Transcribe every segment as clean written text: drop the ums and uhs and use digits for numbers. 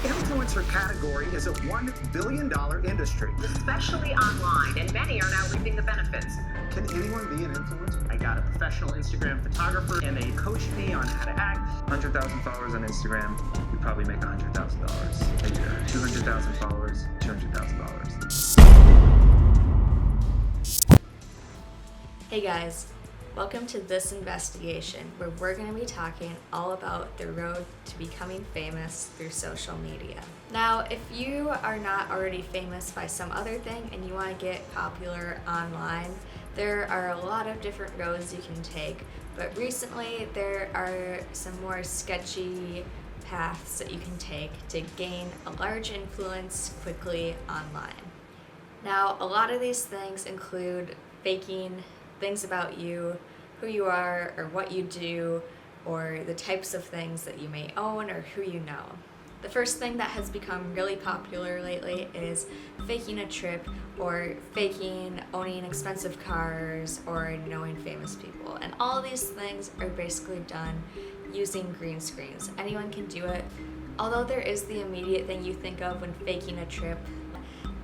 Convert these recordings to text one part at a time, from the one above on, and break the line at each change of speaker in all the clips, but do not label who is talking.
Influencer category is a $1 billion industry.
Especially online, and many are now reaping the benefits.
Can anyone be an influencer?
I got a professional Instagram photographer, and they coached me on how to act.
100,000 followers on Instagram, you probably make $100,000 a year. 200,000 followers, $200,000.
Hey guys, welcome to this investigation where we're going to be talking all about the road to becoming famous through social media. Now, if you are not already famous by some other thing and you want to get popular online, there are a lot of different roads you can take, but recently there are some more sketchy paths that you can take to gain a large influence quickly online. Now, a lot of these things include faking things about you, who you are, or what you do, or the types of things that you may own or who you know. The first thing that has become really popular lately is faking a trip or faking owning expensive cars or knowing famous people. And all of these things are basically done using green screens. Anyone can do it. Although there is the immediate thing you think of when faking a trip,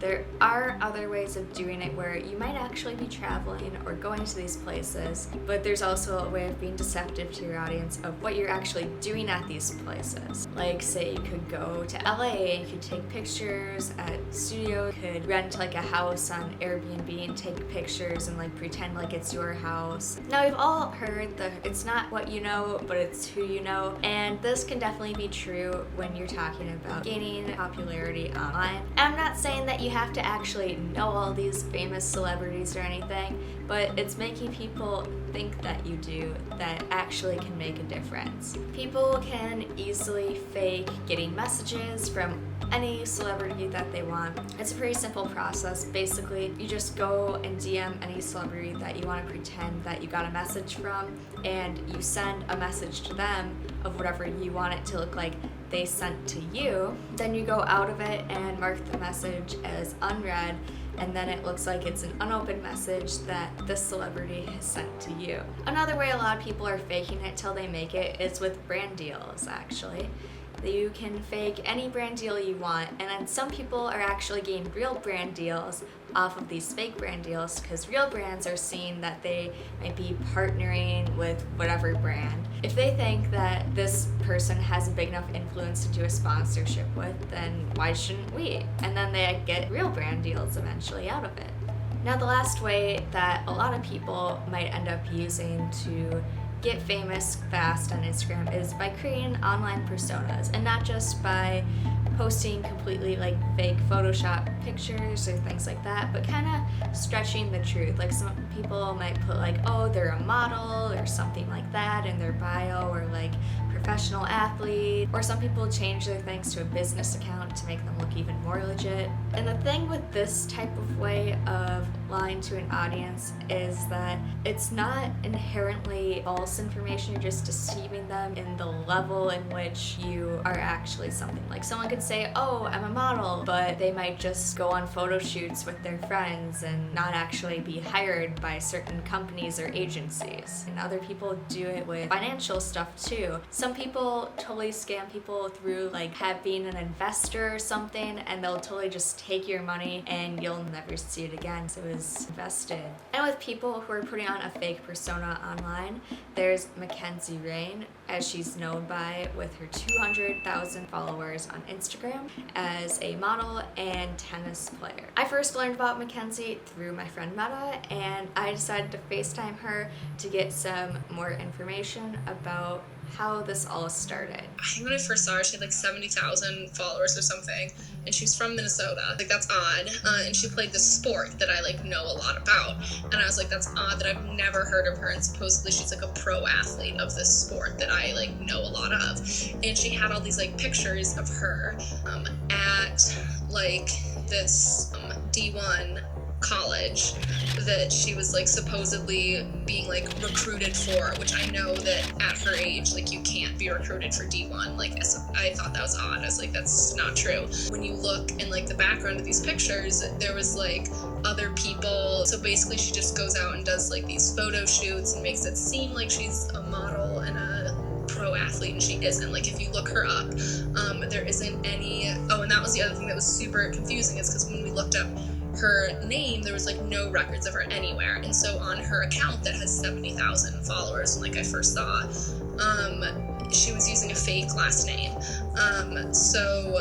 there are other ways of doing it where you might actually be traveling or going to these places, but there's also a way of being deceptive to your audience of what you're actually doing at these places. Like, say you could go to LA, you could take pictures at studio, you could rent like a house on Airbnb and take pictures and like pretend like it's your house. Now, we've all heard that it's not what you know, but it's who you know, and this can definitely be true when you're talking about gaining popularity online. I'm not saying that you have to actually know all these famous celebrities or anything, but it's making people think that you do that actually can make a difference. People can easily fake getting messages from any celebrity that they want. It's a pretty simple process. Basically, you just go and DM any celebrity that you want to pretend that you got a message from, and you send a message to them of whatever you want it to look like they sent to you. Then you go out of it and mark the message as unread, and then it looks like it's an unopened message that this celebrity has sent to you. Another way a lot of people are faking it till they make it is with brand deals, actually. You can fake any brand deal you want, and then some people are actually getting real brand deals off of these fake brand deals because real brands are seeing that they might be partnering with whatever brand. If they think that this person has a big enough influence to do a sponsorship with, then why shouldn't we? And then they get real brand deals eventually out of it. Now, the last way that a lot of people might end up using to get famous fast on Instagram is by creating online personas, and not just by posting completely like fake Photoshop pictures or things like that, but kind of stretching the truth. Like, some people might put like, oh, they're a model or something like that in their bio, or like professional athlete, or some people change their things to a business account to make them look even more legit. And the thing with this type of way of lying to an audience is that it's not inherently false information, you're just deceiving them in the level in which you are actually something. Like, someone could say, oh, I'm a model, but they might just go on photo shoots with their friends and not actually be hired by certain companies or agencies. And other people do it with financial stuff too. Some people totally scam people through like being an investor or something, and they'll totally just take your money and you'll never see it again. So it was invested. And with people who are putting on a fake persona online, there's Mackenzie Rain, as she's known by, with her 200,000 followers on Instagram, as a model and tennis player. I first learned about Mackenzie through my friend Meta, and I decided to FaceTime her to get some more information about how this all started.
I think when I first saw her, she had like 70,000 followers or something, and she's from Minnesota. Like, that's odd. And she played this sport that I like know a lot about, and I was like, that's odd that I've never heard of her, and supposedly she's like a pro athlete of this sport that I like know a lot of. And she had all these like pictures of her at like this D1 college that she was like supposedly being like recruited for, which I know that at her age, like, you can't be recruited for D1. Like, I thought that was odd. I was like, that's not true. When you look in like the background of these pictures, there was like other people. So basically she just goes out and does like these photo shoots and makes it seem like she's a model and a pro pro athlete, and she isn't. Like, if you look her up, there isn't any. Oh, and that was the other thing that was super confusing, is because when we looked up her name, there was like no records of her anywhere. And so on her account that has 70,000 followers, when like I first saw, she was using a fake last name. So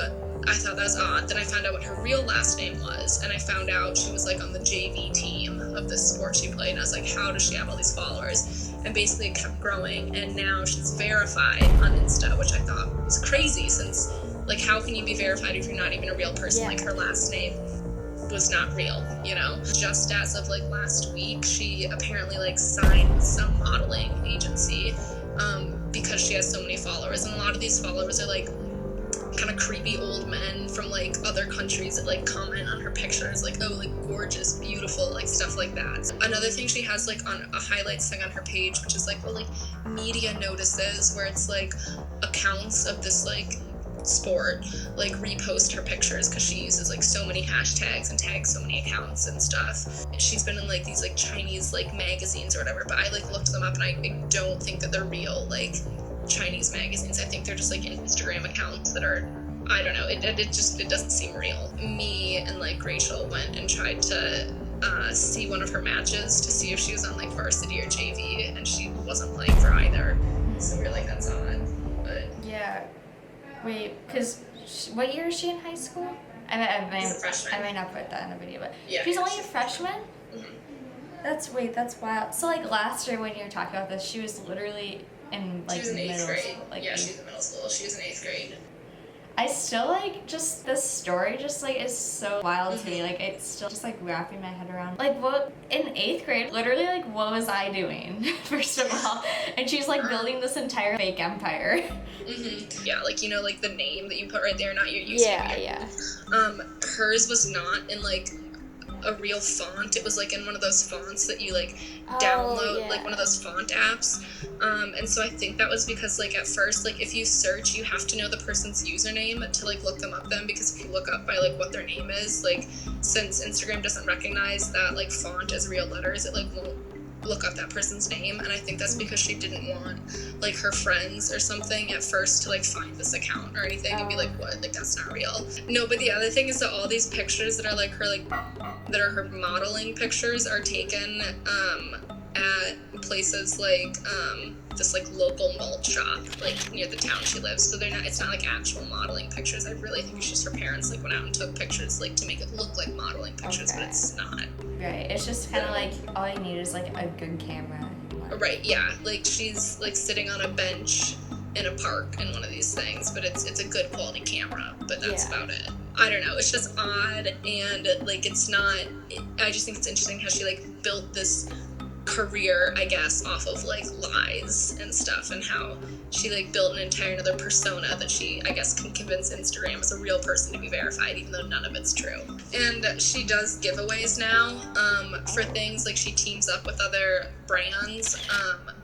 I thought that was odd. Then I found out what her real last name was, and I found out she was like on the JV team of this sport she played, and I was like, how does she have all these followers? And basically it kept growing, and now she's verified on Insta, which I thought was crazy, since like, how can you be verified if you're not even a real person?
Yeah.
Like, her last name was not real, you know? Just as of like last week, she apparently like signed some modeling agency because she has so many followers, and a lot of these followers are like kind of creepy old men from like other countries that like comment on her pictures, like, oh, like gorgeous, beautiful, like stuff like that. Another thing she has like on a highlights thing on her page, which is like, well, like media notices, where it's like accounts of this like sport like repost her pictures because she uses like so many hashtags and tags so many accounts and stuff. She's been in like these like Chinese like magazines or whatever, but I like looked them up, and I don't think that they're real like Chinese magazines. I think they're just like Instagram accounts that are, I don't know, it doesn't seem real. Me and like Rachel went and tried to see one of her matches to see if she was on like varsity or JV, and she wasn't playing for either, so we were like, that's odd. But
Yeah. Wait, because what year is she in high school?
She's a freshman.
I may not put that in the video, but
Yeah,
she's
yeah,
only
she's
a freshman?
Mm-hmm.
That's wild. So like last year when you were talking about this, she was literally in like
She was in
middle
8th grade.
school. Like
Yeah, she's in middle school. She was in 8th grade.
I still like just this story just like is so wild to me. Like it's still just like wrapping my head around. Like what in 8th grade, literally like what was I doing? First of all. And she's like building this entire fake empire.
Mm-hmm. Yeah, like, you know, like the name that you put right there, not your username.
Yeah.
Hers was not in like a real font. It was like in one of those fonts that you like download, like one of those font apps. And so I think that was because like at first, like if you search, you have to know the person's username to like look them up then, because if you look up by like what their name is, like since Instagram doesn't recognize that like font as real letters, it like won't look up that person's name. And I think that's because she didn't want like her friends or something at first to like find this account or anything and be like, what, like that's not real. No, but the other thing is that all these pictures that are like her that are her modeling pictures are taken at places like this like local malt shop like near the town she lives, so it's not like actual modeling pictures. I really think it's just her parents like went out and took pictures like to make it look like modeling pictures, but it's not.
Right, it's just kind of like all you need is like a good camera.
Right, yeah, like she's like sitting on a bench in a park in one of these things, but it's a good quality camera, but that's about it. I don't know, it's just odd, and like it's not, I just think it's interesting how she like built this career, I guess, off of like lies and stuff, and how she like built an entire another persona that she, I guess, can convince Instagram as a real person to be verified, even though none of it's true. And she does giveaways now for things, like she teams up with other brands,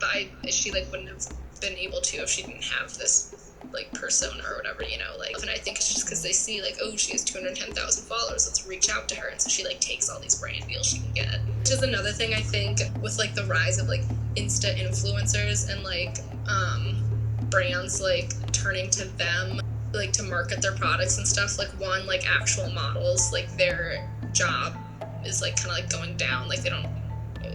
but she like wouldn't have been able to if she didn't have this like persona or whatever, you know, like, and I think it's just because they see like, oh, she has 210,000 followers, let's reach out to her, and so she like takes all these brand deals she can get. Which is another thing I think with like the rise of like Insta influencers and like brands like turning to them like to market their products and stuff. Like one, like actual models, like their job is like kind of like going down, like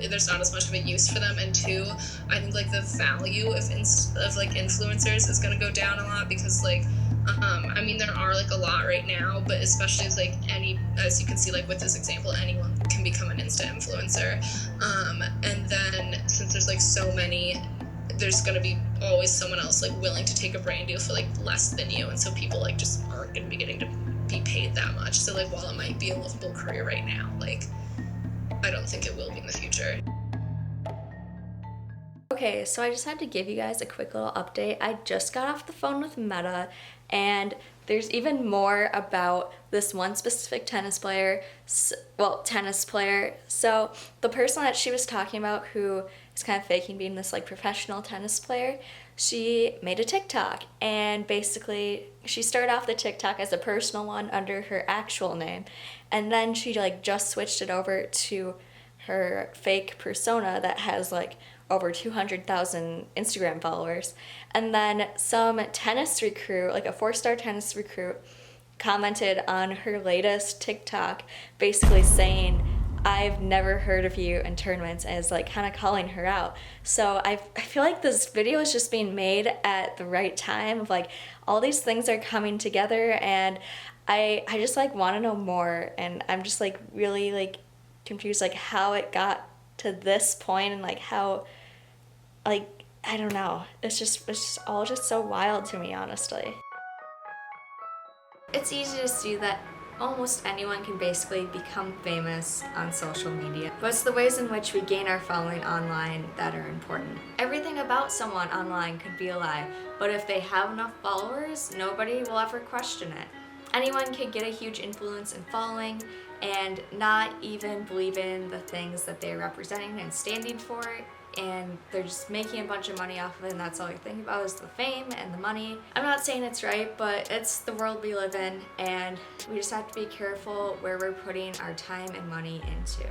there's not as much of a use for them, and two, I think like the value of like influencers is going to go down a lot, because like I mean there are like a lot right now, but especially as like as you can see like with this example, anyone can become an Insta influencer, and then since there's like so many, there's going to be always someone else like willing to take a brand deal for like less than you, and so people like just aren't going to be getting to be paid that much. So like while it might be a livable career right now, like I don't think it will be in the future.
Okay, so I just had to give you guys a quick little update. I just got off the phone with Meta, and there's even more about this one specific tennis player. So the person that she was talking about, who is kind of faking being this like professional tennis player, she made a TikTok, and basically she started off the TikTok as a personal one under her actual name, and then she like just switched it over to her fake persona that has like over 200,000 Instagram followers. And then some tennis recruit, like a 4-star tennis recruit, commented on her latest TikTok basically saying, I've never heard of you in tournaments, as like kind of calling her out. So I feel like this video is just being made at the right time of like all these things are coming together, and I just like want to know more, and I'm just like really like confused like how it got to this point, and like how, like, I don't know, it's just all just so wild to me, honestly. It's easy to see that almost anyone can basically become famous on social media, but it's the ways in which we gain our following online that are important. Everything about someone online could be a lie, but if they have enough followers, nobody will ever question it. Anyone can get a huge influence and following and not even believe in the things that they're representing and standing for, and they're just making a bunch of money off of it, and that's all you're thinking about is the fame and the money. I'm not saying it's right, but it's the world we live in, and we just have to be careful where we're putting our time and money into.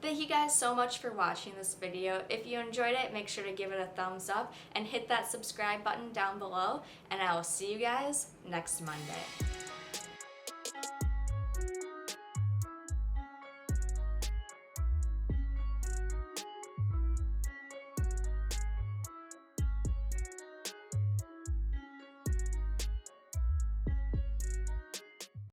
Thank you guys so much for watching this video. If you enjoyed it, make sure to give it a thumbs up and hit that subscribe button down below, and I will see you guys next Monday.